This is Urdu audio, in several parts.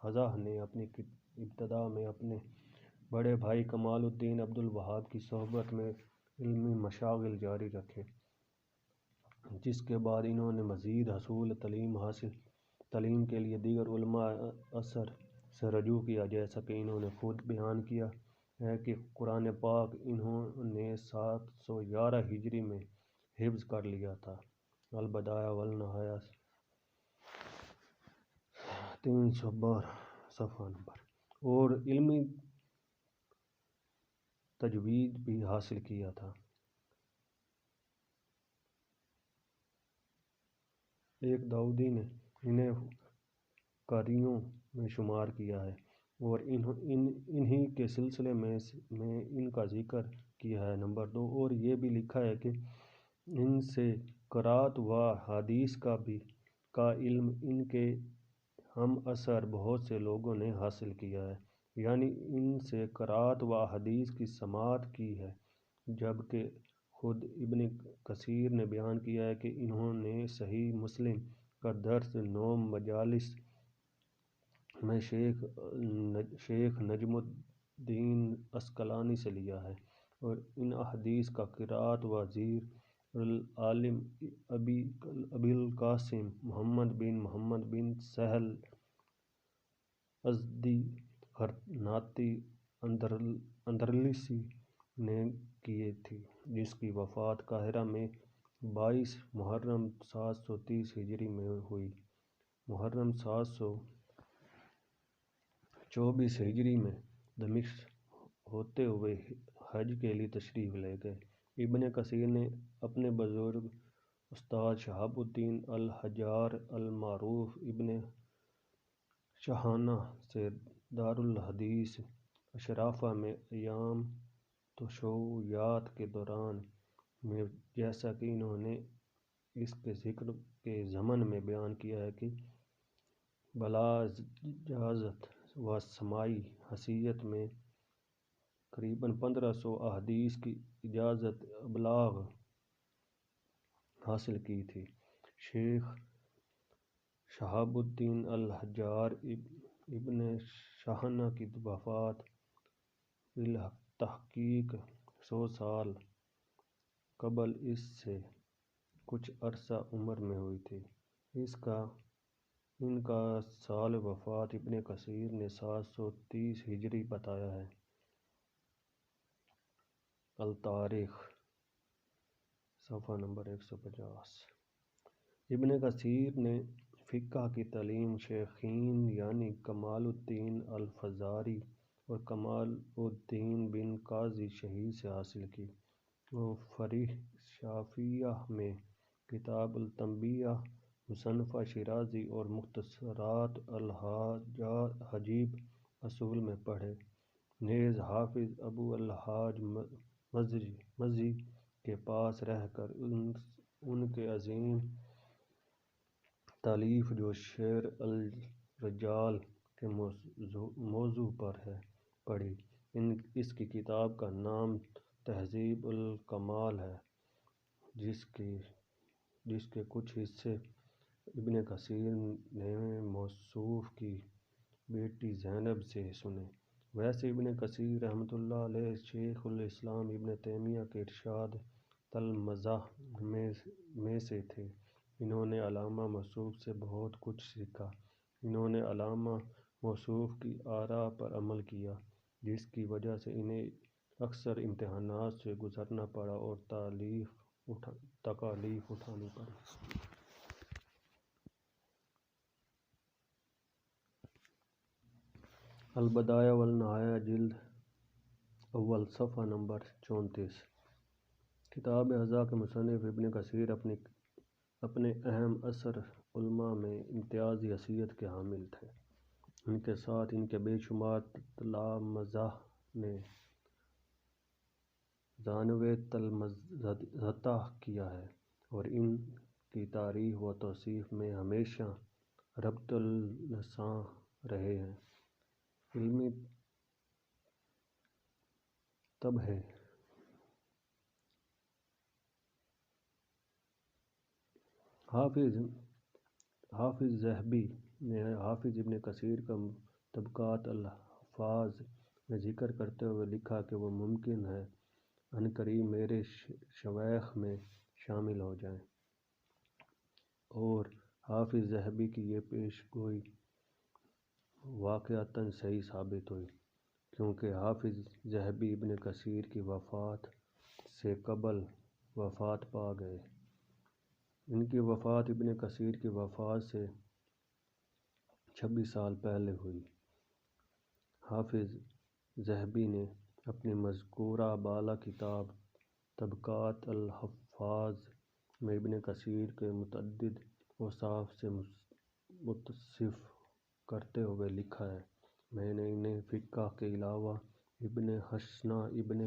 حضا نے اپنی ابتدا میں اپنے بڑے بھائی کمال الدین عبد الوہاب کی صحبت میں علمی مشاغل جاری رکھے، جس کے بعد انہوں نے مزید حصول تعلیم کے لیے دیگر علماء عصر سے رجوع کیا، جیسا کہ انہوں نے خود بیان کیا ہے کہ قرآن پاک انہوں نے 711 ہجری میں حفظ کر لیا تھا۔ البدایہ والنہایہ 312 صفحہ نمبر۔ اور علمی تجوید بھی حاصل کیا تھا۔ ایک داؤدی نے انہیں قاریوں میں شمار کیا ہے اور انہی کے سلسلے میں ان کا ذکر کیا ہے۔ نمبر 2، اور یہ بھی لکھا ہے کہ ان سے قرأت و حدیث کا علم ان کے ہم عصر بہت سے لوگوں نے حاصل کیا ہے، یعنی ان سے قرأت و حدیث کی سماعت کی ہے، جبکہ خود ابن کثیر نے بیان کیا ہے کہ انہوں نے صحیح مسلم کا درس 9 مجالس میں شیخ نجم الدین عسقلانی سے لیا ہے، اور ان احادیث کا قرأت وزیر العالم ابی القاسم محمد بن سہل ازدی غرناطی اندرلسی نے کی تھی، جس کی وفات قاہرہ میں 22 محرم 730 ہجری میں ہوئی۔ محرم 724 ہجری میں دمشق ہوتے ہوئے حج کے لیے تشریف لے گئے۔ ابن کثیر نے اپنے بزرگ استاد شہاب الدین الحجار المعروف ابن شاہانہ سے دارالحدیث اشرافہ میں ایام تشیعات کے دوران میں، جیسا کہ انہوں نے اس کے ذکر کے ضمن میں بیان کیا ہے کہ بلا اجازت و سماعی حیثیت میں قریباً 1500 احادیث کی اجازت ابلاغ حاصل کی تھی۔ شیخ شہاب الدین الحجار ابن شاہانہ کی وفات بالتحقیق 100 سال قبل اس سے کچھ عرصہ عمر میں ہوئی تھی۔ ان کا سال وفات ابن کثیر نے 730 ہجری بتایا ہے۔ التاریخ صفحہ نمبر 150۔ ابن کثیر نے فقہ کی تعلیم شیخین یعنی کمال الدین الفزاری اور کمال الدین بن قاضی شہید سے حاصل کی۔ وہ فقہ شافعیہ میں کتاب التنبیہ، مصنفہ شیرازی اور مختصرات الحجیب اصول میں پڑھے۔ نیز حافظ ابو الحاج مزی کے پاس رہ کر ان کے عظیم تالیف جو شعر الرجال کے موضوع پر ہے پڑھی۔ اس کی کتاب کا نام تہذیب الکمال ہے، جس کے کچھ حصے ابن کثیر نے موصوف کی بیٹی زینب سے سنے۔ ویسے ابن کثیر رحمۃ اللہ علیہ شیخ الاسلام ابن تیمیہ کے ارشاد تلمذہ میں سے تھے۔ انہوں نے علامہ موصوف سے بہت کچھ سیکھا۔ انہوں نے علامہ موصوف کی آراء پر عمل کیا، جس کی وجہ سے انہیں اکثر امتحانات سے گزرنا پڑا اور تکالیف اٹھانی پڑی۔ البدایہ والنہایہ جلد اول صفحہ نمبر 34۔ کتاب حضا کے مصنف ابن کثیر اپنے اہم عصر علماء میں امتیازی حیثیت کے حامل تھے۔ ان کے ساتھ ان کے بے شمار تلامذہ نے ثانوی تلمذتہ کیا ہے اور ان کی تعریف و توصیف میں ہمیشہ ربط اللساں رہے ہیں۔ علمی تبحر حافظ ذہبی نے حافظ ابن کثیر کا طبقات الحفاظ میں ذکر کرتے ہوئے لکھا کہ وہ ممکن ہے عنقریب میرے شویخ میں شامل ہو جائیں، اور حافظ ذہبی کی یہ پیش گوئی واقعتاً صحیح ثابت ہوئی، کیونکہ حافظ ذہبی ابن کثیر کی وفات سے قبل وفات پا گئے۔ ان کی وفات ابن کثیر کی وفات سے 26 سال پہلے ہوئی۔ حافظ ذہبی نے اپنی مذکورہ بالا کتاب طبقات الحفاظ میں ابن کثیر کے متعدد اوصاف سے متصف کرتے ہوئے لکھا ہے: میں نے انہیں فقہ کے علاوہ ابن حسنہ، ابن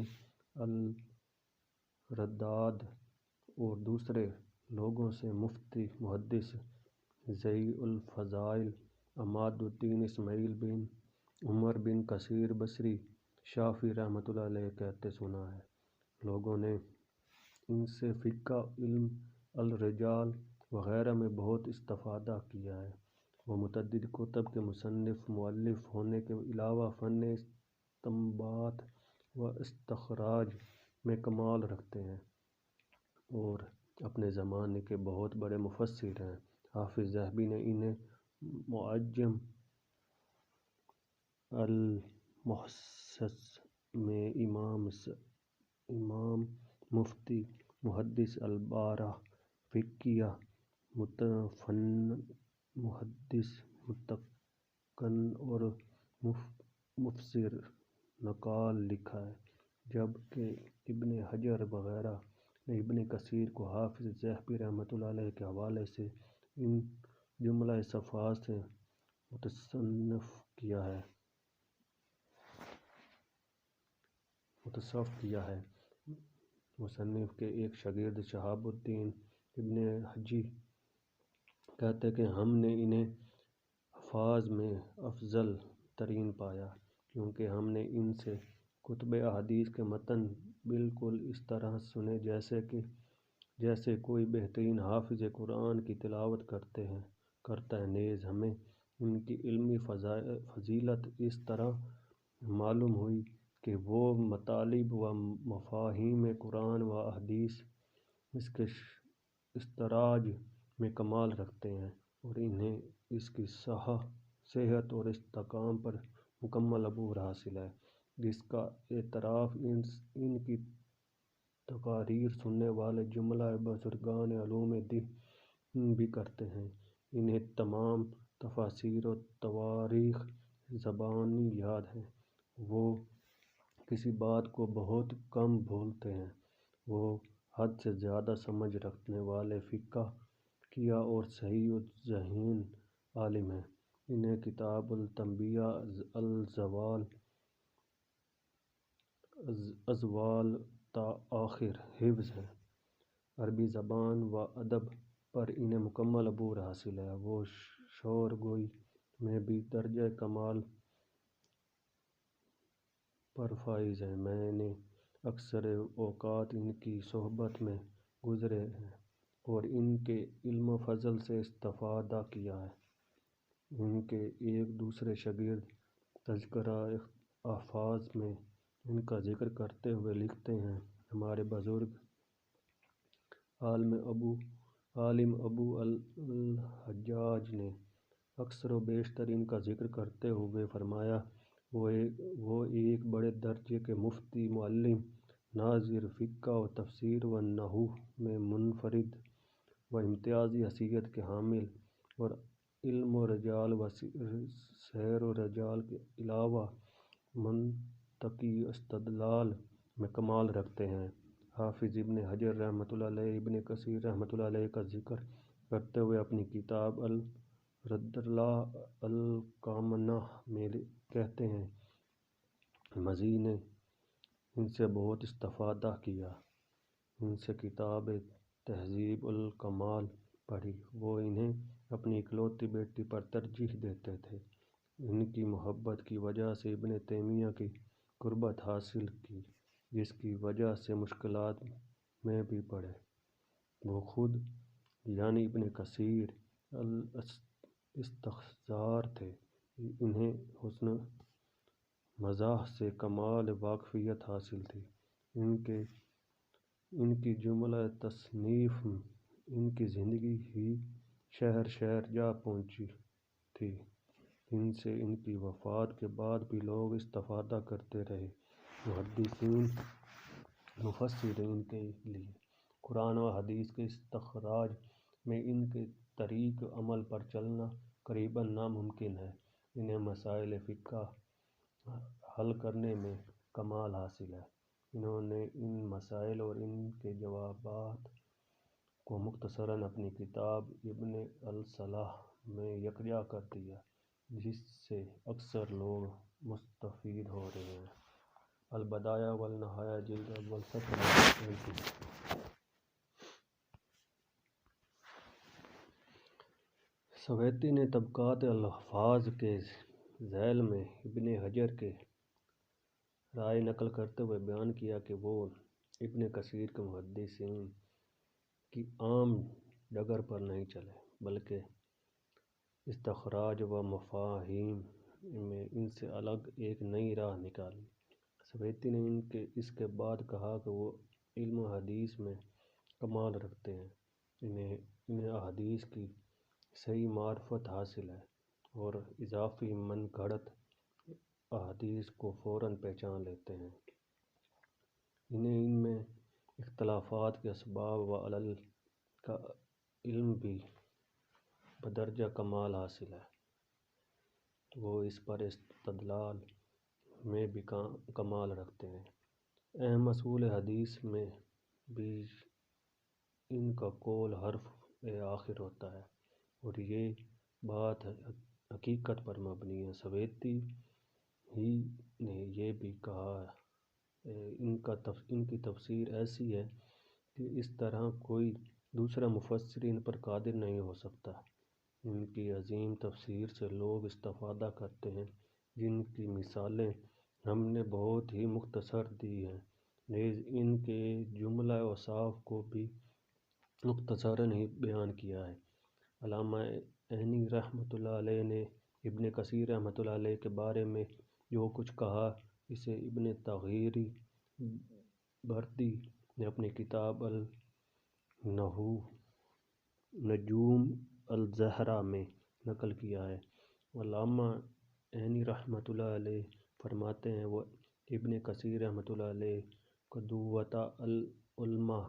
الرداد اور دوسرے لوگوں سے مفتی محدث ذی الفضائل عماد الدین اسماعیل بن عمر بن کثیر بصری شافعی رحمۃ اللہ علیہ کہتے سنا ہے۔ لوگوں نے ان سے فقہ، علم الرجال وغیرہ میں بہت استفادہ کیا ہے۔ وہ متعدد کتب کے مصنف مؤلف ہونے کے علاوہ فن استنباط و استخراج میں کمال رکھتے ہیں اور اپنے زمانے کے بہت بڑے مفسر ہیں۔ حافظ ذہبی نے انہیں معجم المحصص میں امام مفتی محدث البارہ فقیہ متفنن محدث متقن اور مفسر نقال لکھا ہے، جبکہ ابن حجر وغیرہ نے ابن کثیر کو حافظ ذہبی رحمۃ اللہ علیہ کے حوالے سے ان جملہ صفحات سے متصف کیا ہے۔ مصنف کے ایک شاگرد شہاب الدین ابن حجی کہتے کہ ہم نے انہیں حفاظ میں افضل ترین پایا، کیونکہ ہم نے ان سے کتب احادیث کے متن بالکل اس طرح سنے جیسے کوئی بہترین حافظ قرآن کی تلاوت کرتا ہے۔ نیز ہمیں ان کی علمی فضیلت اس طرح معلوم ہوئی کہ وہ مطالب و مفاہیم قرآن و احادیث کے استخراج میں کمال رکھتے ہیں، اور انہیں اس کی صحت اور استحکام پر مکمل عبور حاصل ہے، جس کا اعتراف ان کی تقاریر سننے والے جملہ بزرگان علوم دین بھی کرتے ہیں۔ انہیں تمام تفاسیر و تواریخ زبانی یاد ہیں۔ وہ کسی بات کو بہت کم بھولتے ہیں۔ وہ حد سے زیادہ سمجھ رکھنے والے فقیہ اور صحیح الذہن عالم ہیں۔ انہیں کتاب التنبیہ اول تا آخر حفظ ہے۔ عربی زبان و ادب پر انہیں مکمل عبور حاصل ہے۔ وہ شعر گوئی میں بھی درجہ کمال پر فائز ہیں۔ میں نے اکثر اوقات ان کی صحبت میں گزارے ہیں اور ان کے علم و فضل سے استفادہ کیا ہے۔ ان کے ایک دوسرے شاگرد تذکرہ احفاظ میں ان کا ذکر کرتے ہوئے لکھتے ہیں: ہمارے بزرگ عالم ابو الحجاج نے اکثر و بیشتر ان کا ذکر کرتے ہوئے فرمایا: وہ ایک بڑے درجے کے مفتی، معلم، ناظر، فقہ و تفسیر و نحو میں منفرد و امتیازی حیثیت کے حامل، اور علم و رجال و سیر و رجال کے علاوہ منطقی استدلال میں کمال رکھتے ہیں۔ حافظ ابن حجر رحمۃ اللہ علیہ ابن کثیر رحمۃ اللہ علیہ کا ذکر کرتے ہوئے اپنی کتاب الردلہ الکامنہ میں کہتے ہیں: مزی نے ان سے بہت استفادہ کیا۔ ان سے کتاب تہذیب الکمال پڑھی۔ وہ انہیں اپنی اکلوتی بیٹی پر ترجیح دیتے تھے۔ ان کی محبت کی وجہ سے ابن تیمیہ کی قربت حاصل کی، جس کی وجہ سے مشکلات میں بھی پڑے۔ وہ خود یعنی ابن کثیر الاستخسار تھے، انہیں حسن مزاح سے کمال واقفیت حاصل تھی۔ ان کی جملہ تصنیف ان کی زندگی ہی شہر شہر جا پہنچی تھی، جن سے ان کی وفات کے بعد بھی لوگ استفادہ کرتے رہے۔ محدثین مفسرین کے لیے قرآن و حدیث کے استخراج میں ان کے طریق عمل پر چلنا قریباً ناممکن ہے۔ انہیں مسائل فقہ حل کرنے میں کمال حاصل ہے۔ انہوں نے ان مسائل اور ان کے جوابات کو مختصراً اپنی کتاب ابن الصلاح میں یکجا کر دیا، جس سے اکثر لوگ مستفید ہو رہے ہیں۔ البدایہ والنہایہ، جلد اول، صفحہ نمبر 33۔ سویتی نے طبقات الحفاظ کے ذیل میں ابن حجر کی رائے نقل کرتے ہوئے بیان کیا کہ وہ ابن کثیر کے محدثین کی عام ڈگر پر نہیں چلے، بلکہ استخراج و مفاہیم میں ان سے الگ ایک نئی راہ نکالی۔ سویتی نے اس کے بعد کہا کہ وہ علم حدیث میں کمال رکھتے ہیں، انہیں احادیث کی صحیح معرفت حاصل ہے اور اضافی من گھڑت احادیث کو فوراً پہچان لیتے ہیں۔ انہیں ان میں اختلافات کے اسباب و علل کا علم بھی بدرجہ کمال حاصل ہے۔ وہ اس پر استدلال میں بھی کمال رکھتے ہیں۔ اہم اصول حدیث میں بھی ان کا قول حرف آخر ہوتا ہے اور یہ بات حقیقت پر مبنی ہے۔ سویتی ہی نے یہ بھی کہا ان کی تفسیر ایسی ہے کہ اس طرح کوئی دوسرا مفسر ان پر قادر نہیں ہو سکتا۔ ان کی عظیم تفسیر سے لوگ استفادہ کرتے ہیں، جن کی مثالیں ہم نے بہت ہی مختصر دی ہیں۔ نیز ان کے جملہ اوصاف کو بھی مختصراً ہی بیان کیا ہے۔ علامہ عینی رحمۃ اللہ علیہ نے ابن کثیر رحمۃ اللہ علیہ کے بارے میں جو کچھ کہا، اسے ابن تغیری بردی نے اپنی کتاب النجوم الزہرا میں نقل کیا ہے۔ علامہ عینی رحمۃ اللہ علیہ فرماتے ہیں، وہ ابن کثیر رحمۃ اللہ علیہ قدوۃ العلماء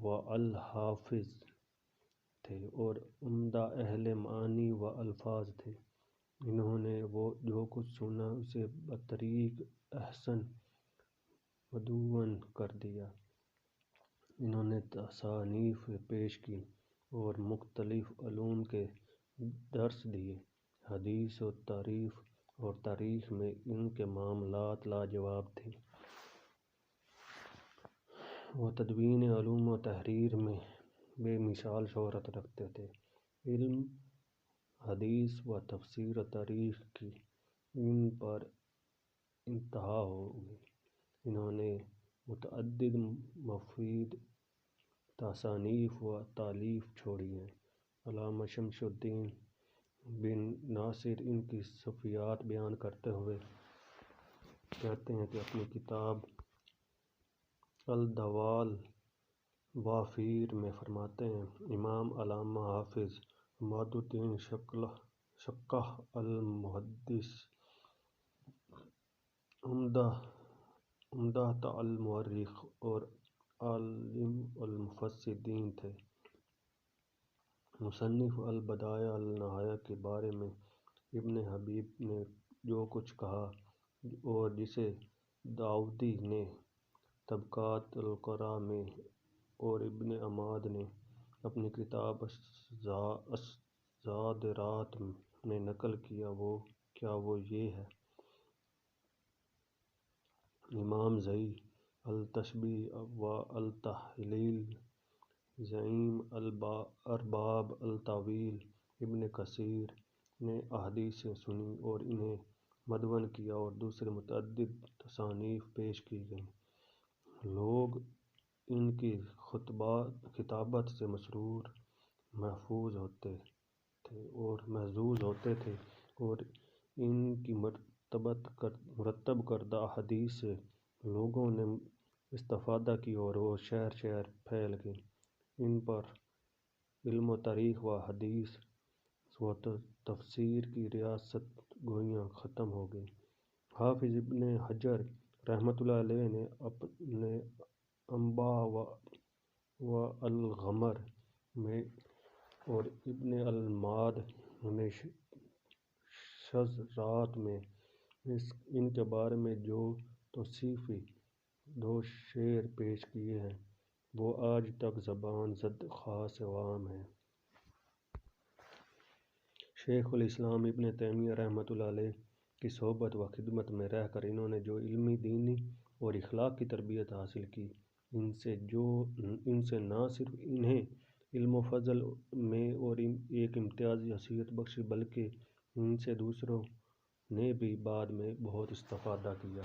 و الحافظ تھے اور عمدہ اہل معانی و الفاظ تھے۔ انہوں نے وہ جو کچھ سنا اسے بطریق احسن مدون کر دیا۔ انہوں نے تصانیف پیش کی اور مختلف علوم کے درس دیے۔ حدیث و تاریخ میں ان کے معاملات لاجواب تھے۔ وہ تدوین علوم و تحریر میں بے مثال شہرت رکھتے تھے۔ علم حدیث و تفسیر و تاریخ کی ان پر انتہا ہو گئی۔ انہوں نے متعدد مفید تصانیف و تالیف چھوڑی ہیں۔ علامہ شمس الدین بن ناصر ان کی صفات بیان کرتے ہوئے کہتے ہیں کہ اپنی کتاب الدوال وافیر میں فرماتے ہیں، امام علامہ حافظ عماد الدین شقہ المحدث عمدہ المؤرخ اور عالم المفسرین تھے۔ مصنف البدایہ والنہایہ کے بارے میں ابن حبیب نے جو کچھ کہا اور جسے داودی نے طبقات القراء میں اور ابن عماد نے اپنی کتاب الصادرات میں نقل کیا، کیا وہ یہ ہے؟ امام زئی التشبیہ و التحلیل، زعیم الارباب التاویل، ابن کثیر نے احادیثیں سنی اور انہیں مدون کیا اور دوسرے متعدد تصانیف پیش کی گئیں۔ لوگ ان کی کتابت سے مسرور محظوظ ہوتے تھے اور محظوظ ہوتے تھے، اور ان کی مرتب کردہ احادیث سے لوگوں نے استفادہ کی اور وہ شہر شہر پھیل گئے۔ ان پر علم و تاریخ و حدیث و تفسیر کی ریاست گوئیاں ختم ہو گئی۔ حافظ ابن حجر رحمۃ اللہ علیہ نے اپنے انباء و الغمر میں اور ابن الماد نے شذرات میں ان کے بارے میں جو توصیفی دو شعر پیش کیے ہیں وہ آج تک زبان زد خاص عوام ہیں۔ شیخ الاسلام ابن تیمیہ رحمۃ اللہ علیہ کی صحبت و خدمت میں رہ کر انہوں نے جو علمی، دینی اور اخلاقی تربیت حاصل کی، ان سے نہ صرف انہیں علم و فضل میں اور ایک امتیازی حیثیت بخشی بلکہ ان سے دوسروں نے بھی بعد میں بہت استفادہ کیا۔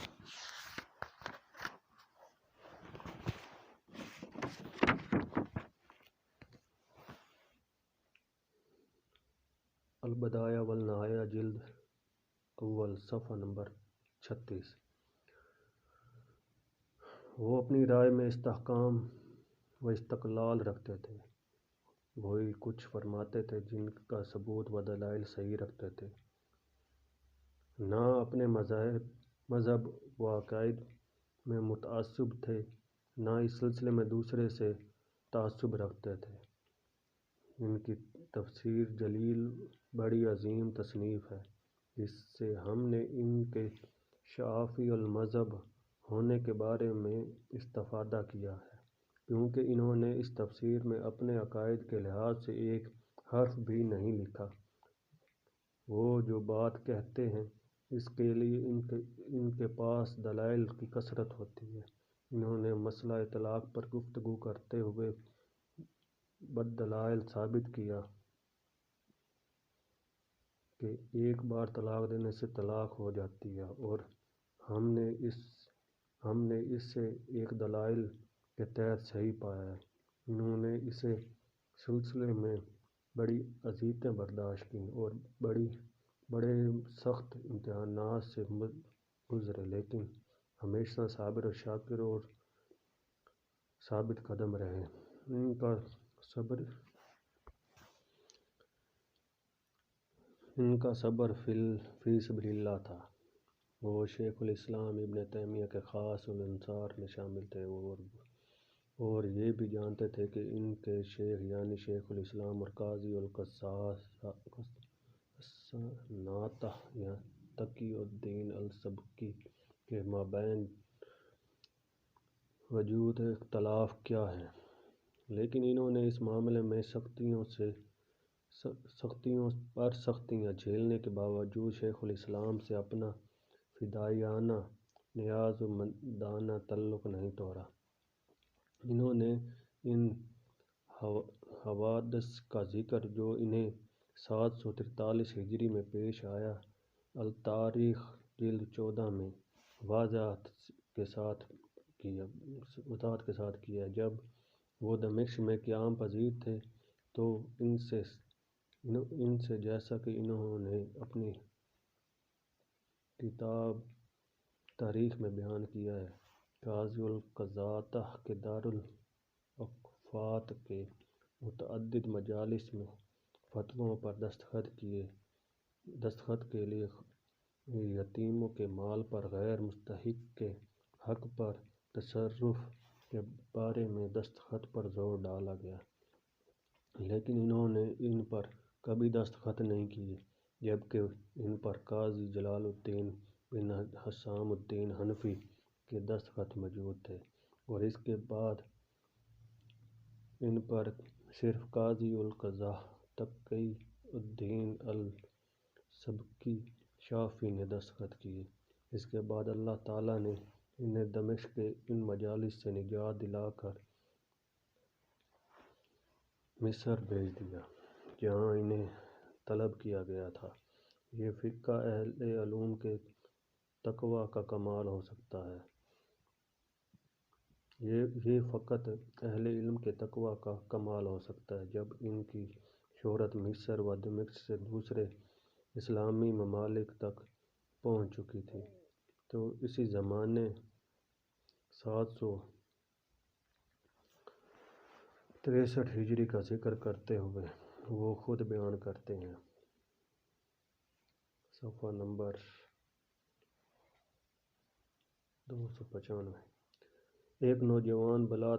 البدایہ والنہایہ جلد اول صفحہ نمبر 36۔ وہ اپنی رائے میں استحکام و استقلال رکھتے تھے، وہی کچھ فرماتے تھے جن کا ثبوت و دلائل صحیح رکھتے تھے، نہ اپنے مذہب و عقائد میں متعصب تھے، نہ اس سلسلے میں دوسرے سے تعصب رکھتے تھے۔ ان کی تفسیر جلیل بڑی عظیم تصنیف ہے، اس سے ہم نے ان کے شافعی المذہب ہونے کے بارے میں استفادہ کیا ہے، کیونکہ انہوں نے اس تفسیر میں اپنے عقائد کے لحاظ سے ایک حرف بھی نہیں لکھا۔ وہ جو بات کہتے ہیں اس کے لیے ان کے پاس دلائل کی کثرت ہوتی ہے۔ انہوں نے مسئلہ طلاق پر گفتگو کرتے ہوئے بالدلائل ثابت کیا کہ ایک بار طلاق دینے سے طلاق ہو جاتی ہے، اور ہم نے اس سے ایک دلائل کے تحت صحیح پایا ہے۔ انہوں نے اس سلسلے میں بڑی اذیتیں برداشت کیں اور بڑے سخت امتحانات سے گزرے، لیکن ہمیشہ صابر و شاکر اور ثابت قدم رہے۔ ان کا صبر فی سبیل اللہ تھا۔ وہ شیخ الاسلام ابن تیمیہ کے خاص الانصار میں شامل تھے اور یہ بھی جانتے تھے کہ ان کے شیخ یعنی شیخ الاسلام اور قاضی القسنطنیہ یا تقی الدین السبکی کے مابین وجود اختلاف کیا ہے، لیکن انہوں نے اس معاملے میں سختیاں جھیلنے کے باوجود شیخ الاسلام سے اپنا فدائیانہ نیاز و مندانہ تعلق نہیں توڑا۔ انہوں نے ان حوادث کا ذکر جو انہیں 743 ہجری میں پیش آیا، التاریخ جلد 14 میں وضاحت کے ساتھ کیا ہے۔ جب وہ دمشق میں قیام پذیر تھے تو ان سے جیسا کہ انہوں نے اپنی کتاب تاریخ میں بیان کیا ہے، قاضی القضاة کے دارالافات کے متعدد مجالس میں فتووں پر دستخط کے لیے یتیموں کے مال پر غیر مستحق کے حق پر تصرف کے بارے میں دستخط پر زور ڈالا گیا، لیکن انہوں نے ان پر کبھی دستخط نہیں کیے، جبکہ ان پر قاضی جلال الدین بن حسام الدین حنفی کے دستخط موجود تھے، اور اس کے بعد ان پر صرف قاضی القضاة تقی الدین السبکی شافعی نے دستخط کیے۔ اس کے بعد اللہ تعالیٰ نے انہیں دمشق کے ان مجالس سے نجات دلا کر مصر بھیج دیا، جہاں انہیں طلب کیا گیا تھا۔ یہ فقہ اہل علم کے تقویٰ کا کمال ہو سکتا ہے۔ یہ فقط اہل علم کے تقویٰ کا کمال ہو سکتا ہے جب ان کی شہرت مصر و دمشق سے دوسرے اسلامی ممالک تک پہنچ چکی تھی۔ تو اسی زمانے 763 ہجری کا ذکر کرتے ہوئے وہ خود بیان کرتے ہیں، صفحہ نمبر 295: ایک نوجوان بلا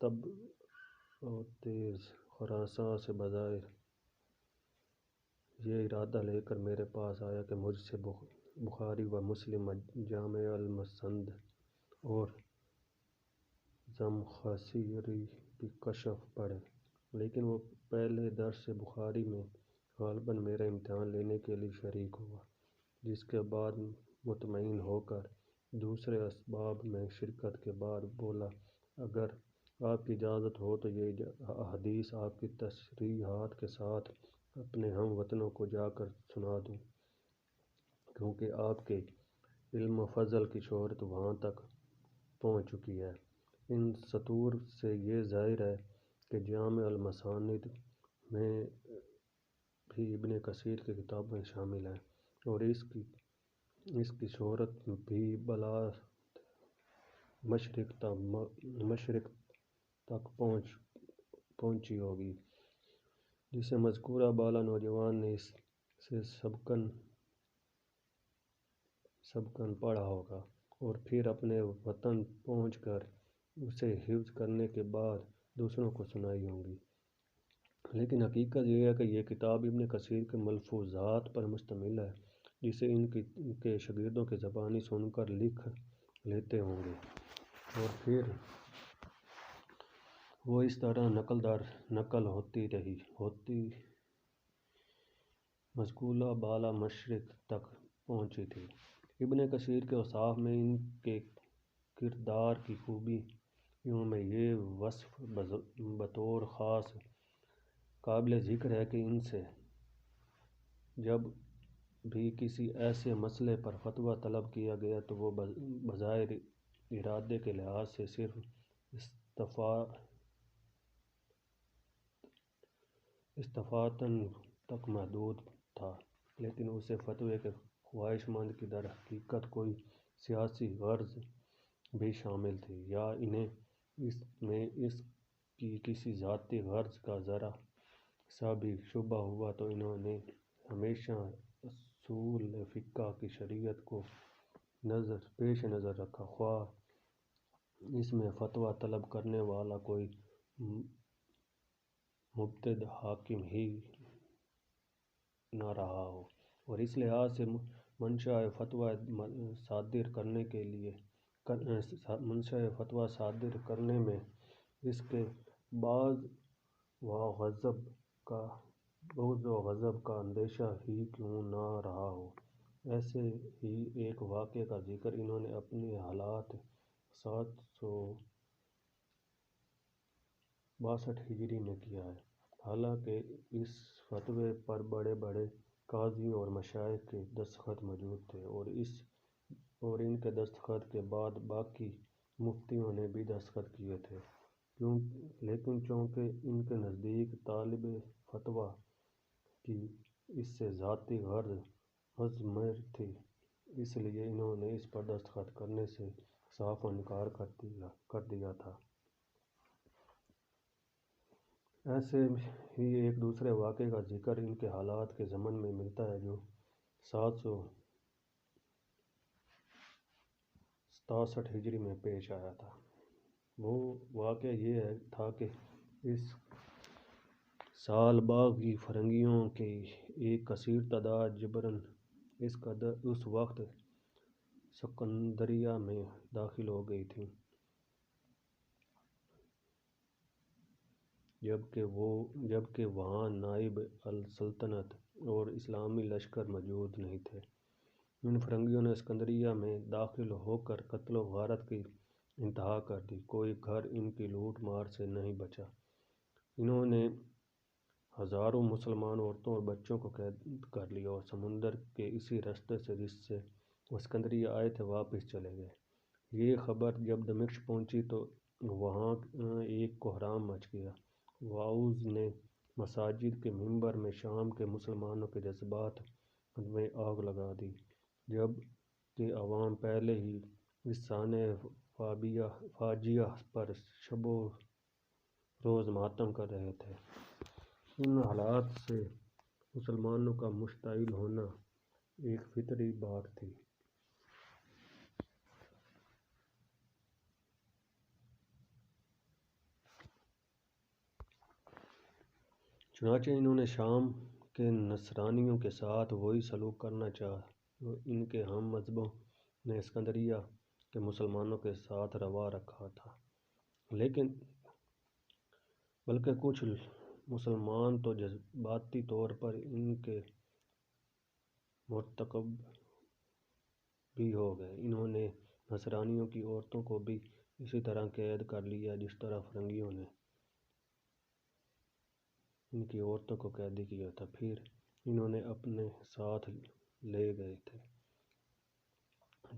تب و تیز خراساں سے بظاہر یہ ارادہ لے کر میرے پاس آیا کہ مجھ سے بخاری و مسلم، جامع المسند اور زمخشری کی کشف پڑھے، لیکن وہ پہلے درس بخاری میں غالباً میرا امتحان لینے کے لیے شریک ہوا، جس کے بعد مطمئن ہو کر دوسرے اسباب میں شرکت کے بعد بولا، اگر آپ کی اجازت ہو تو یہ حدیث آپ کی تصریحات کے ساتھ اپنے ہم وطنوں کو جا کر سنا دوں، کیونکہ آپ کے علم و فضل کی شہرت وہاں تک پہنچ چکی ہے۔ ان سطور سے یہ ظاہر ہے کہ جامع المسانید میں بھی ابن کثیر کی کتابیں شامل ہیں، اور اس کی شہرت بھی بلا مشرق تک پہنچی ہوگی، جسے مذکورہ بالا نوجوان نے اس سے سبقاً پڑھا ہوگا اور پھر اپنے وطن پہنچ کر اسے حفظ کرنے کے بعد دوسروں کو سنائی ہوں گی۔ لیکن حقیقت یہ ہے کہ یہ کتاب ابن کثیر کے ملفوظات پر مشتمل ہے، جسے ان کے شاگردوں کی زبانی سن کر لکھ لیتے ہوں گے، اور پھر وہ اس طرح نقل در نقل ہوتی مذکورہ بالا مشرق تک پہنچی تھی۔ ابن کثیر کے اوصاف میں ان کے کردار کی خوبیوں میں یہ وصف بطور خاص قابل ذکر ہے کہ ان سے جب بھی کسی ایسے مسئلے پر فتویٰ طلب کیا گیا تو وہ بظاہر ارادے کے لحاظ سے صرف استفادتاً تک محدود تھا، لیکن اس فتوے کے خواہش مند کی در حقیقت کوئی سیاسی غرض بھی شامل تھی، یا انہیں اس میں اس کی کسی ذاتی غرض کا ذرا سا بھی شبہ ہوا تو انہوں نے ہمیشہ اصول فقہ کی شریعت کو پیش نظر رکھا، خواہ اس میں فتویٰ طلب کرنے والا کوئی مبتدع حاکم ہی نہ رہا ہو، اور اس لحاظ سے منشأ فتویٰ صادر کرنے میں اس کے بعض و غضب کا اندیشہ ہی کیوں نہ رہا ہو۔ ایسے ہی ایک واقعے کا ذکر انہوں نے اپنی حالات 762 ہجری میں کیا ہے، حالانکہ اس فتوے پر بڑے بڑے قاضیوں اور مشائخ کے دستخط موجود تھے، اور ان کے دستخط کے بعد باقی مفتیوں نے بھی دستخط کیے تھے، لیکن چونکہ ان کے نزدیک طالب فتویٰ کی اس سے ذاتی غرض مضمر تھی، اس لیے انہوں نے اس پر دستخط کرنے سے صاف انکار کر دیا تھا۔ ایسے ہی ایک دوسرے واقعے کا ذکر ان کے حالات کے ضمن میں ملتا ہے جو 767 ہجری میں پیش آیا تھا۔ وہ واقعہ یہ تھا کہ اس سال باغی فرنگیوں کی ایک کثیر تعداد جبراً اس وقت اسکندریہ میں داخل ہو گئی تھی، جبکہ وہاں نائب السلطنت اور اسلامی لشکر موجود نہیں تھے۔ ان فرنگیوں نے اسکندریہ میں داخل ہو کر قتل و غارت کی انتہا کر دی، کوئی گھر ان کی لوٹ مار سے نہیں بچا۔ انہوں نے ہزاروں مسلمان عورتوں اور بچوں کو قید کر لیا اور سمندر کے اسی رستے سے جس سے وہ اسکندریہ آئے تھے واپس چلے گئے۔ یہ خبر جب دمشق پہنچی تو وہاں ایک کوہرام مچ گیا، واعظ نے مساجد کے منبر میں شام کے مسلمانوں کے جذبات میں آگ لگا دی، جب کہ عوام پہلے ہی اس سانحہ فاجعہ پر شب و روز ماتم کر رہے تھے۔ ان حالات سے مسلمانوں کا مشتعل ہونا ایک فطری بات تھی۔ چنانچہ انہوں نے شام کے نصرانیوں کے ساتھ وہی سلوک کرنا چاہا جو ان کے ہم مذہبوں نے اسکندریہ کے مسلمانوں کے ساتھ روا رکھا تھا، بلکہ کچھ مسلمان تو جذباتی طور پر ان کے مرتکب بھی ہو گئے۔ انہوں نے نصرانیوں کی عورتوں کو بھی اسی طرح قید کر لیا جس طرح فرنگیوں نے ان کی عورتوں کو قیدی کیا تھا، پھر انہیں اپنے ساتھ لے گئے تھے۔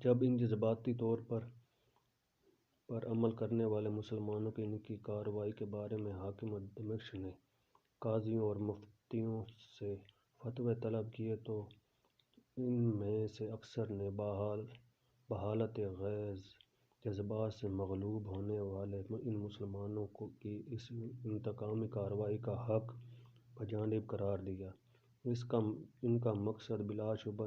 جب ان جذباتی طور پر عمل کرنے والے مسلمانوں کی ان کی کارروائی کے بارے میں حاکم دمشق نے قاضیوں اور مفتیوں سے فتوے طلب کیے تو ان میں سے اکثر نے بحالت غیظ جذبات سے مغلوب ہونے والے ان مسلمانوں کی اس انتقامی کارروائی کا حق بجانب قرار دیا۔ ان کا مقصد بلا شبہ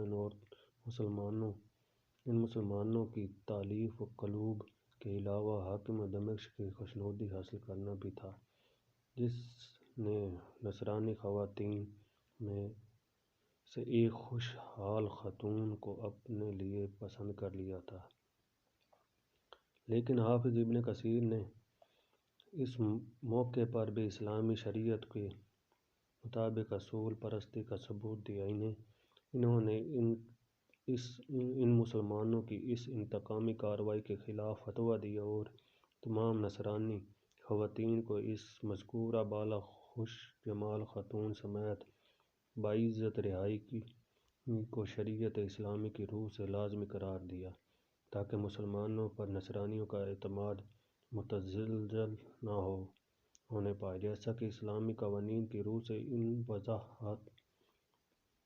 ان مسلمانوں کی تالیف قلوب کے علاوہ حاکم دمشق کی خوشنودی حاصل کرنا بھی تھا، جس نے نصرانی خواتین میں سے ایک خوش حال خاتون کو اپنے لیے پسند کر لیا تھا۔ لیکن حافظ ابن کثیر نے اس موقع پر بھی اسلامی شریعت کے مطابق اصول پرستی کا ثبوت دیا۔ انہوں نے ان مسلمانوں کی اس انتقامی کارروائی کے خلاف فتویٰ دیا اور تمام نصرانی خواتین کو اس مذکورہ بالا خوش جمال خاتون سمیت باعزت رہائی کو شریعت اسلامی کی روح سے لازمی قرار دیا تاکہ مسلمانوں پر نصرانیوں کا اعتماد متزلزل نہ ہونے پائے، جیسا کہ اسلامی قوانین کی روح سے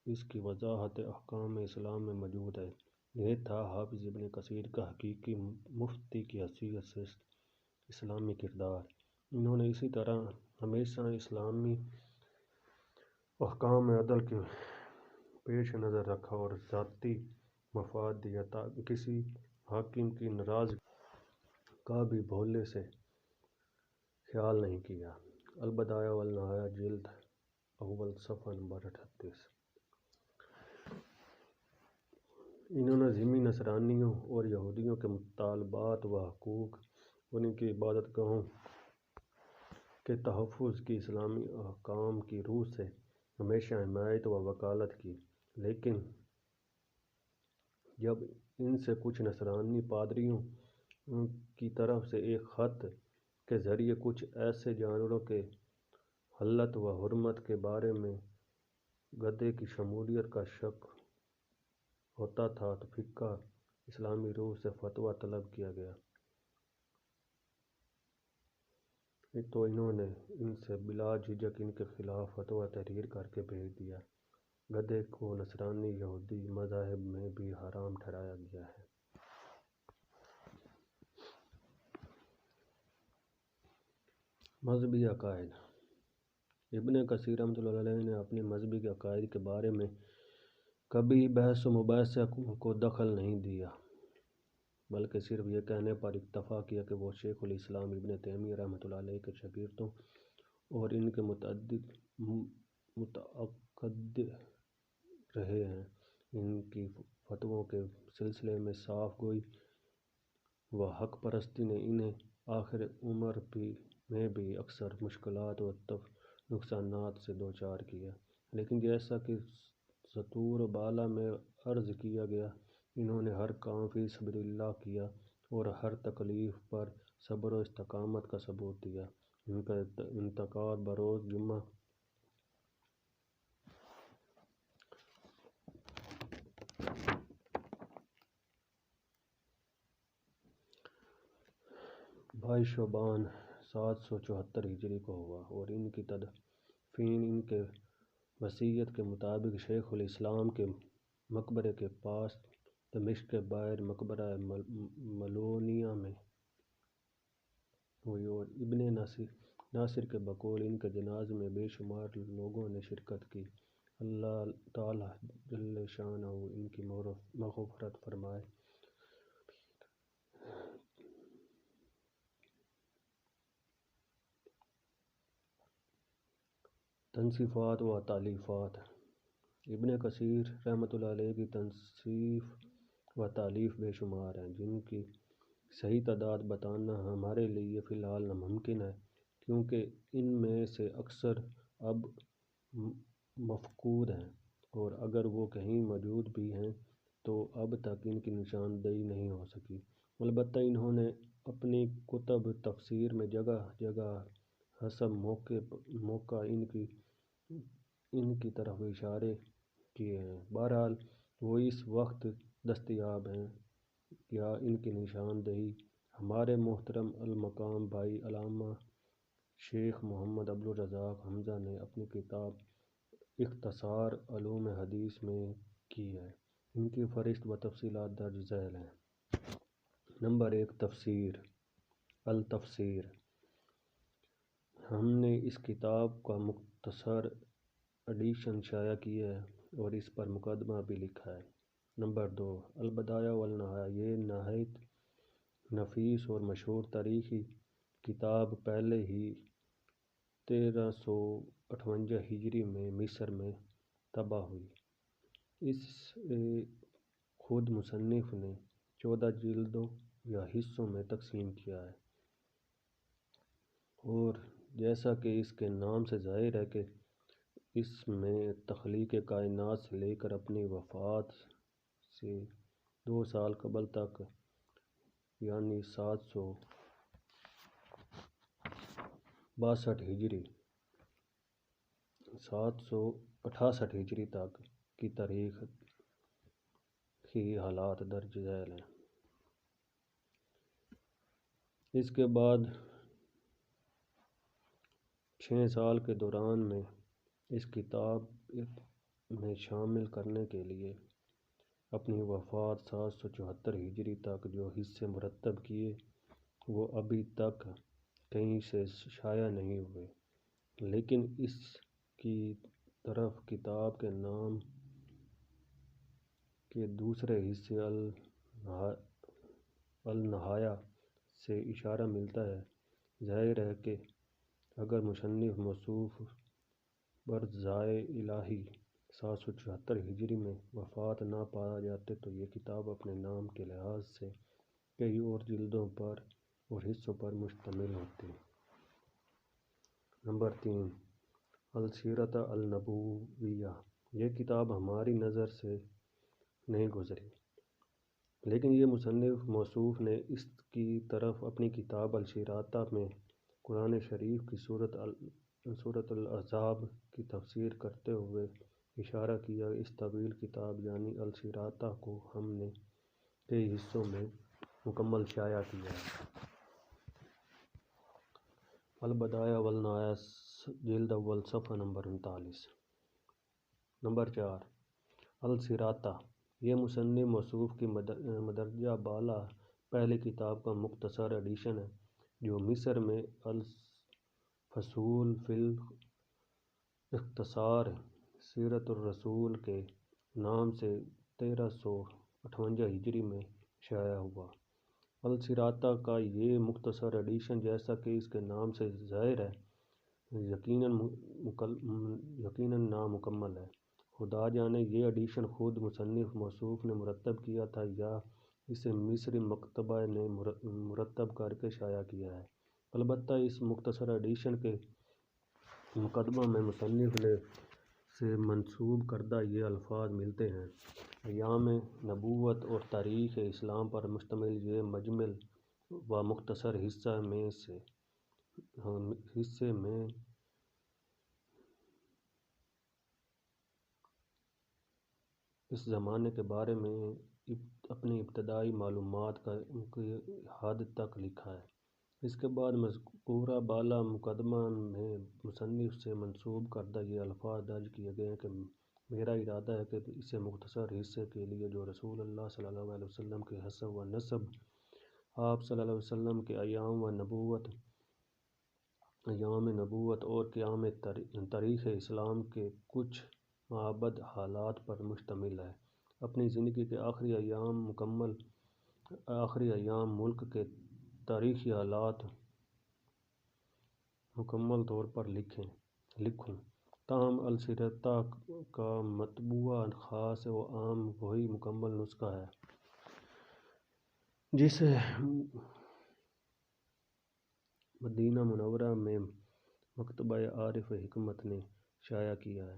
اس کی وضاحت احکام اسلام میں موجود ہے۔ یہ تھا حافظ ابن کثیر کا حقیقی مفتی کی حیثیت سے اسلامی کردار۔ انہوں نے اسی طرح ہمیشہ اسلامی احکام عدل کو پیش نظر رکھا اور ذاتی مفاد دیا تاکہ کسی حاکم کی ناراضگی کا بھی بھولے سے خیال نہیں کیا۔ البدایہ والنہایہ جلد اول صفحہ نمبر 38۔ انہوں نے ذمی نصرانیوں اور یہودیوں کے مطالبات و حقوق اور ان کی عبادت گاہوں کے تحفظ کی اسلامی احکام کی روح سے ہمیشہ حمایت و وکالت کی، لیکن جب ان سے کچھ نصرانی پادریوں کی طرف سے ایک خط کے ذریعے کچھ ایسے جانوروں کے حلت و حرمت کے بارے میں گدھے کی شمولیت کا شک ہوتا تھا تو فقہ اسلامی روح سے فتویٰ طلب کیا گیا تو انہوں نے ان سے بلا جھجک ان کے خلاف فتویٰ تحریر کر کے بھیج دیا۔ گدھے کو نصرانی یہودی مذاہب میں بھی حرام ٹھہرایا گیا ہے۔ مذہبی عقائد۔ ابن کثیر رحمۃ اللہ علیہ نے اپنے مذہبی عقائد کے بارے میں کبھی بحث و مباحثہ کو دخل نہیں دیا، بلکہ صرف یہ کہنے پر اکتفا کیا کہ وہ شیخ الاسلام ابن تیمیہ رحمۃ اللہ علیہ کے شاگردوں اور ان کے متعقد رہے ہیں۔ ان کی فتووں کے سلسلے میں صاف گوئی و حق پرستی نے انہیں آخر عمر میں بھی اکثر مشکلات و نقصانات سے دوچار کیا، لیکن جیسا کہ سطور بالا میں عرض کیا گیا، انہوں نے ہر کام فی سبیل اللہ کیا اور ہر تکلیف پر صبر و استقامت کا ثبوت دیا۔ ان کا انتقال بروز جمعہ بائیس شعبان 774 ہجری کو ہوا، اور ان کی تدفین ان کے وصیت کے مطابق شیخ الاسلام کے مقبرے کے پاس دمشق کے باہر مقبرہ ملونیہ میں ہوئی، اور ابن ناصر کے بقول ان کے جنازے میں بے شمار لوگوں نے شرکت کی۔ اللہ تعالیٰ جل شانہ ان کی مغفرت فرمائے۔ تنصیفات و تالیفات: ابن کثیر رحمۃ اللہ علیہ کی تنصیف و تالیف بے شمار ہیں، جن کی صحیح تعداد بتانا ہمارے لیے فی الحال ناممکن ہے، کیونکہ ان میں سے اکثر اب مفقود ہیں، اور اگر وہ کہیں موجود بھی ہیں تو اب تک ان کی نشاندہی نہیں ہو سکی۔ البتہ انہوں نے اپنی کتب تفسیر میں جگہ جگہ حسب موقع ان کی طرف اشارے کیے ہیں۔ بہرحال وہ اس وقت دستیاب ہیں یا ان کی نشاندہی ہمارے محترم المقام بھائی علامہ شیخ محمد عبدالرزاق حمزہ نے اپنی کتاب اختصار علوم حدیث میں کی ہے۔ ان کی فہرست و تفصیلات درج ذیل ہیں۔ نمبر 1، تفسیر۔ التفسیر: ہم نے اس کتاب کا مختصر ایڈیشن شائع کیا ہے اور اس پر مقدمہ بھی لکھا ہے۔ نمبر 2، البدایہ والنہایہ: یہ نہایت نفیس اور مشہور تاریخی کتاب پہلے ہی 1358 ہجری میں مصر میں طبع ہوئی۔ اسے خود مصنف نے 14 جلدوں یا حصوں میں تقسیم کیا ہے، اور جیسا کہ اس کے نام سے ظاہر ہے کہ اس میں تخلیق کائنات سے لے کر اپنی وفات سے 2 سال قبل تک، یعنی 768 ہجری تک کی تاریخی حالات درج ذیل ہیں۔ اس کے بعد 6 سال کے دوران میں اس کتاب میں شامل کرنے کے لیے اپنی وفات 774 ہجری تک جو حصے مرتب کیے وہ ابھی تک کہیں سے شائع نہیں ہوئے، لیکن اس کی طرف کتاب کے نام کے دوسرے حصے النہایہ سے اشارہ ملتا ہے۔ ظاہر ہے کہ اگر مصنف موصوف برضائے الہی 774 ہجری میں وفات نہ پا جاتے تو یہ کتاب اپنے نام کے لحاظ سے کئی اور جلدوں پر اور حصوں پر مشتمل ہوتی۔ نمبر 3، السیرۃ النبویہ: یہ کتاب ہماری نظر سے نہیں گزری، لیکن یہ مصنف موصوف نے اس کی طرف اپنی کتاب السیرۃ میں قرآن شریف کی سورۃ الاحزاب کی تفسیر کرتے ہوئے اشارہ کیا۔ اس طویل کتاب یعنی السیرۃ کو ہم نے کئی حصوں میں مکمل شائع کیا ہے۔ البدایہ والنہایہ، جلد اول، صفحہ نمبر 39۔ نمبر 4، السیرۃ: یہ مصنف موصوف کی مدرجہ بالا پہلی کتاب کا مختصر ایڈیشن ہے، جو مصر میں الفصول فی اختصار سیرۃ الرسول کے نام سے 1358 ہجری میں شائع ہوا۔ السیرۃ کا یہ مختصر ایڈیشن، جیسا کہ اس کے نام سے ظاہر ہے، یقیناً نامکمل ہے۔ خدا جانے یہ ایڈیشن خود مصنف موصوف نے مرتب کیا تھا یا اسے مصری مکتبہ نے مرتب کر کے شائع کیا ہے۔ البتہ اس مختصر ایڈیشن کے مقدمہ میں مصنف سے منسوب کردہ یہ الفاظ ملتے ہیں: ایام نبوت اور تاریخ اسلام پر مشتمل یہ مجمل و مختصر حصہ میں اس زمانے کے بارے میں اپنی ابتدائی معلومات کی حد تک لکھا ہے۔ اس کے بعد مذکورہ بالا مقدمہ میں مصنف سے منسوب کردہ یہ الفاظ درج کیے گئے ہیں کہ میرا ارادہ ہے کہ اسے مختصر حصے کے لیے جو رسول اللہ صلی اللہ علیہ وسلم کے حسب و نسب، آپ صلی اللہ علیہ وسلم کے ایام نبوت اور قیام تاریخ اسلام کے کچھ معبد حالات پر مشتمل ہے، اپنی زندگی کے آخری ایام ملک کے تاریخی حالات مکمل طور پر لکھوں۔ تاہم السیرۃ کا مطبوعہ خاص و عام وہی مکمل نسخہ ہے جسے مدینہ منورہ میں مکتبہ عارف حکمت نے شائع کیا ہے،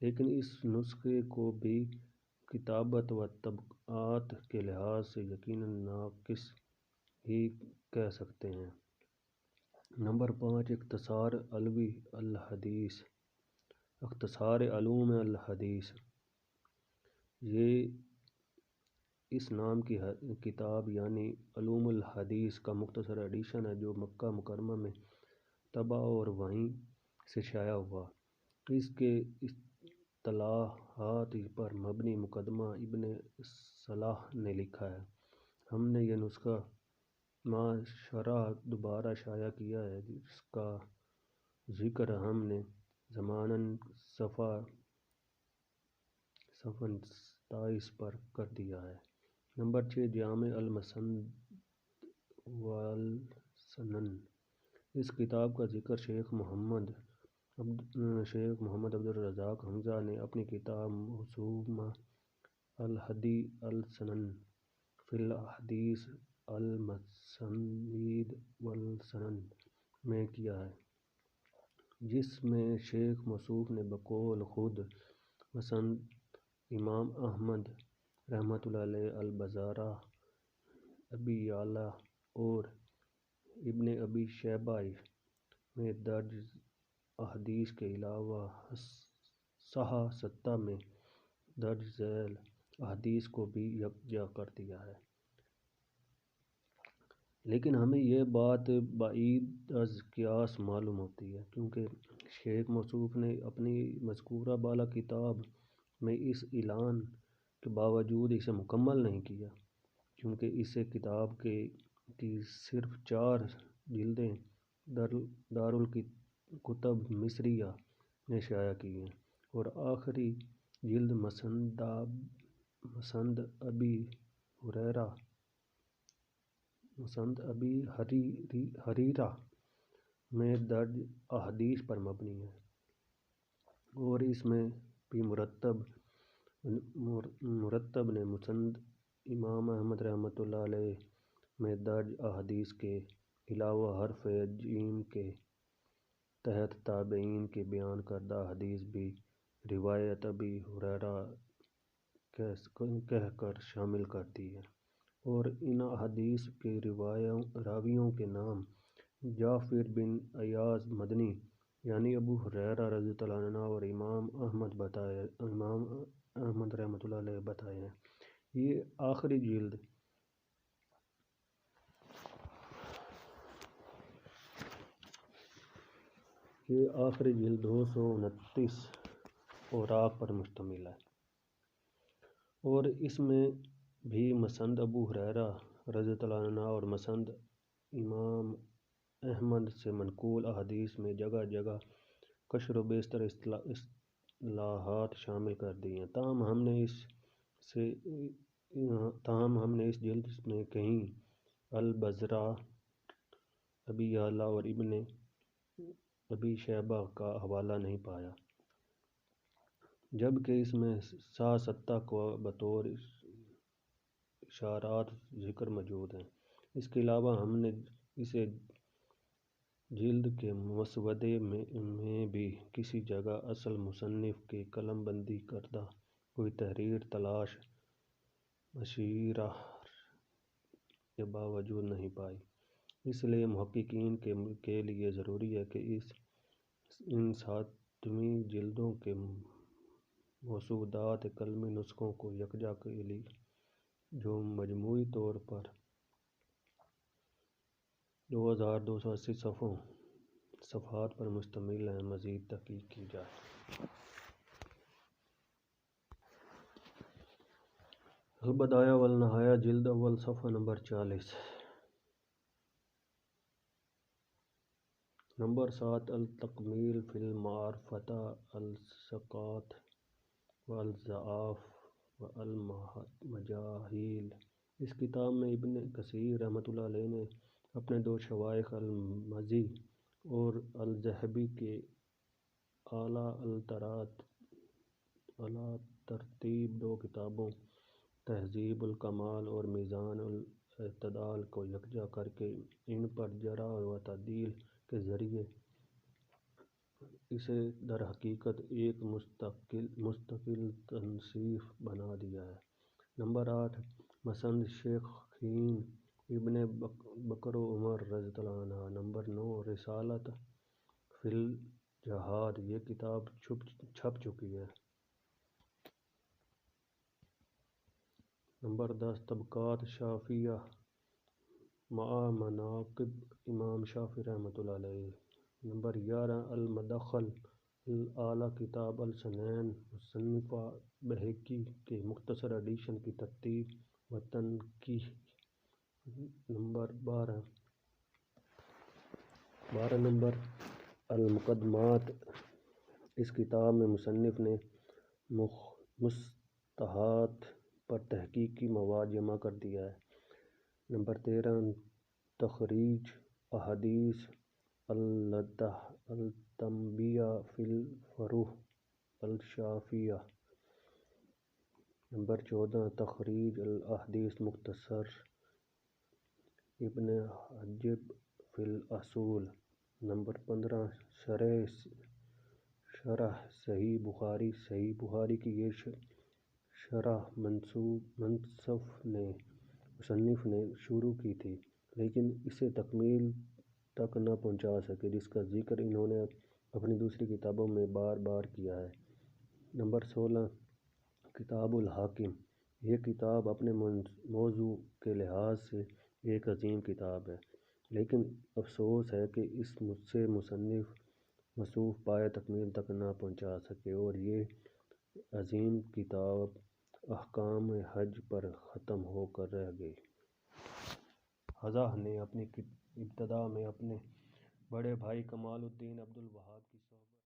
لیکن اس نسخے کو بھی کتابت و طباعت کے لحاظ سے یقیناً ناقص ہی کہہ سکتے ہیں۔ نمبر 5، اختصار علوم الحدیث۔ یہ اس نام کی کتاب یعنی علوم الحدیث کا مختصر ایڈیشن ہے جو مکہ مکرمہ میں طبع اور وہیں سے شائع ہوا۔ اس کے اصطلاحات پر مبنی مقدمہ ابن صلاح نے لکھا ہے۔ ہم نے یہ نسخہ ماشرہ دوبارہ شائع کیا ہے، جس کا ذکر ہم نے ضمناً صفحہ 27 پر کر دیا ہے۔ نمبر 6، جامع المسند والسنن۔ اس کتاب کا ذکر شیخ محمد عبدالرزاق حمزہ نے اپنی کتاب موسومہ الہدی السنن فی الاحادیث المسانید والسنن میں کیا ہے، جس میں شیخ موصوف نے بقول خود مسند امام احمد رحمۃ اللہ علیہ، البزارہ، ابی یعلیٰ اور ابن ابی شیبہ میں درج احادیث کے علاوہ صحاح ستہ میں درج ذیل احادیث کو بھی یکجا کر دیا ہے۔ لیکن ہمیں یہ بات بعید از قیاس معلوم ہوتی ہے، کیونکہ شیخ موصوف نے اپنی مذکورہ بالا کتاب میں اس اعلان کے باوجود اسے مکمل نہیں کیا، کیونکہ اس کتاب کی صرف 4 جلدیں دارالکتب مصریہ نے شائع کی ہیں، اور آخری جلد مسند ابی حریرہ میں درج احادیث پر مبنی ہے، اور اس میں بھی مرتب نے مسند امام احمد رحمۃ اللہ علیہ میں درج احادیث کے علاوہ حرف جیم کے تحت تابعین کی بیان کردہ احادیث بھی روایت ابی حریرہ کہہ کر شامل کر دی ہیں، اور ان احادیث کے راویوں کے نام جعفر بن ایاز مدنی یعنی ابو ہریرہ رضی اللہ عنہ اور امام احمد رحمۃ اللہ علیہ بتائے ہیں۔ یہ آخری جلد یہ آخری جلد 229 اوراق پر مشتمل ہے، اور اس میں بھی مسند ابو ہریرہ رضی اللہ عنہ اور مسند امام احمد سے منقول احادیث میں جگہ جگہ کثر و بیشتر اصطلاحات شامل کر دی ہیں۔ تاہم ہم نے اس جلد میں کہیں البزرہ، ابی یعلیٰ اور ابن ابی شیبہ کا حوالہ نہیں پایا، جبکہ اس میں صحاح ستہ کا بطور اشارات ذکر موجود ہیں۔ اس کے علاوہ ہم نے اسے جلد کے مسودے میں بھی کسی جگہ اصل مصنف کی قلم بندی کردہ کوئی تحریر تلاش مشیرہ کے باوجود نہیں پائی، اس لیے محققین کے لیے ضروری ہے کہ ان 7 جلدوں کے مسودات قلمی نسخوں کو یکجا کے لیے جو مجموعی طور پر 2280 صفحات پر مشتمل ہے، مزید تحقیق کی جائے۔ البدایہ والنہایہ جلد اول صفحہ نمبر 40۔ نمبر 7 التکمیل فی المعرفۃ الثقات والضعاف والمجاہیل۔ اس کتاب میں ابن کثیر رحمۃ اللہ علیہ نے اپنے دو شوائخ المزی اور الذہبی کے اعلیٰ ترتیب دو کتابوں تہذیب الکمال اور میزان الاعتدال کو یکجا کر کے ان پر جرح و تعدیل کے ذریعے اسے در حقیقت ایک مستقل تصنیف بنا دیا ہے۔ نمبر 8 مسند شیخین ابن بکر و عمر رضی اللہ عنہ۔ نمبر 9 رسالۃ فی الجہاد، یہ کتاب چھپ چکی ہے۔ نمبر 10 طبقات شافعیہ مع مناقب امام شافعی رحمۃ اللہ علیہ۔ نمبر 11 المدخل الاعلیٰ کتاب السنن مصنفہ بہقی کے مختصر ایڈیشن کی ترتیب و تنقیح۔ نمبر 12 نمبر المقدمات، اس کتاب میں مصنف نے مصطلحات پر تحقیقی مواد جمع کر دیا ہے۔ نمبر 13 تخریج احادیث التنبیہ فی الفروع الشافعیہ۔ نمبر 14 تخریج الاحادیث مختصر ابن حجب فی الاصول۔ نمبر 15 شرح صحیح بخاری، صحیح بخاری کی یہ شرح مصنف نے شروع کی تھی لیکن اسے تکمیل تک نہ پہنچا سکے، جس کا ذکر انہوں نے اپنی دوسری کتابوں میں بار بار کیا ہے۔ نمبر 16 کتاب الحاکم، یہ کتاب اپنے موضوع کے لحاظ سے ایک عظیم کتاب ہے، لیکن افسوس ہے کہ اس سے مصنف موصوف پایۂ تکمیل تک نہ پہنچا سکے اور یہ عظیم کتاب احکام حج پر ختم ہو کر رہ گئی۔ حضا نے اپنی ابتدا میں اپنے بڑے بھائی کمال الدین عبد الوہاب کی